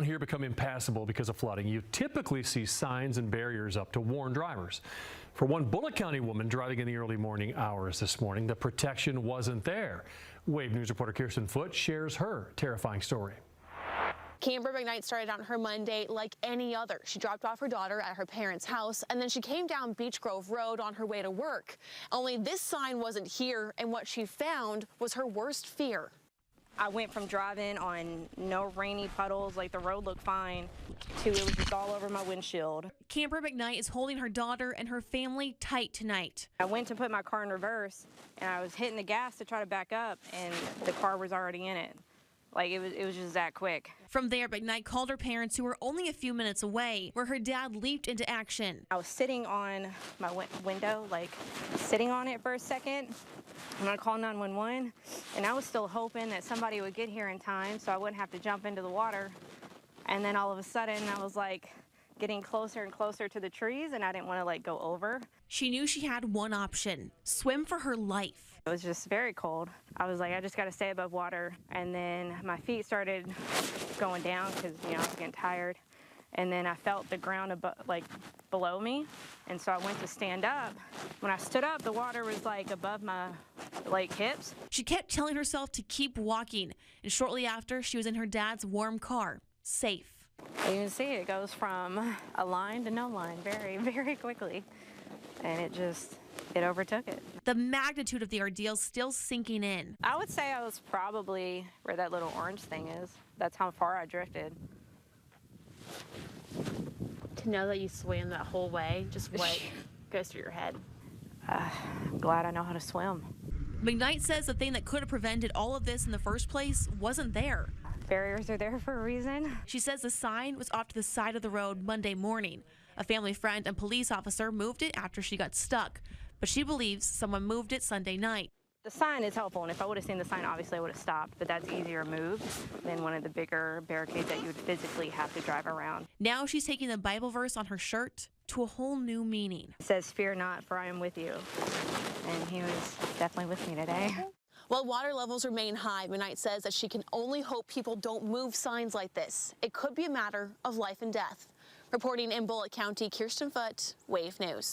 around here become impassable because of flooding, you typically see signs and barriers up to warn drivers. For one Bullitt County woman driving in the early morning hours this morning, the protection wasn't there. Wave News reporter Kirsten Foote shares her terrifying story. Camber McKnight started out her Monday like any other. She dropped off her daughter at her parents' house, and then she came down Beach Grove Road on her way to work. Only this sign wasn't here, and what she found was her worst fear. I went from driving on no rainy puddles, like the road looked fine, to it was just all over my windshield. Camber McKnight is holding her daughter and her family tight tonight. I went to put my car in reverse, and I was hitting the gas to try to back up, and the car was already in it. Like, it was just that quick. From there, McKnight called her parents, who were only a few minutes away, where her dad leaped into action. I was sitting on my window, like sitting on it for a second. And I called 911, and I was still hoping that somebody would get here in time so I wouldn't have to jump into the water. And then all of a sudden, I was like getting closer and closer to the trees, and I didn't want to like go over. She knew she had one option: swim for her life. It was just very cold. I was like, I just got to stay above water. And then my feet started going down because, you know, I was getting tired. And then I felt the ground below me. And so I went to stand up. When I stood up, the water was like above my hips. She kept telling herself to keep walking. And shortly after, she was in her dad's warm car, safe. You can see it goes from a line to no line very, very quickly. And it overtook it. The magnitude of the ordeal still sinking in. I would say I was probably where that little orange thing is. That's how far I drifted. To know that you swam that whole way, just what goes through your head? I'm glad I know how to swim. McKnight says the thing that could have prevented all of this in the first place wasn't there. Barriers are there for a reason. She says the sign was off to the side of the road Monday morning. A family friend and police officer moved it after she got stuck, but she believes someone moved it Sunday night. The sign is helpful, and if I would have seen the sign, obviously I would have stopped, but that's easier moved than one of the bigger barricades that you would physically have to drive around. Now she's taking the Bible verse on her shirt to a whole new meaning. It says, "Fear not, for I am with you." And he was definitely with me today. While water levels remain high, McKnight says that she can only hope people don't move signs like this. It could be a matter of life and death. Reporting in Bullitt County, Kirsten Foote, Wave News.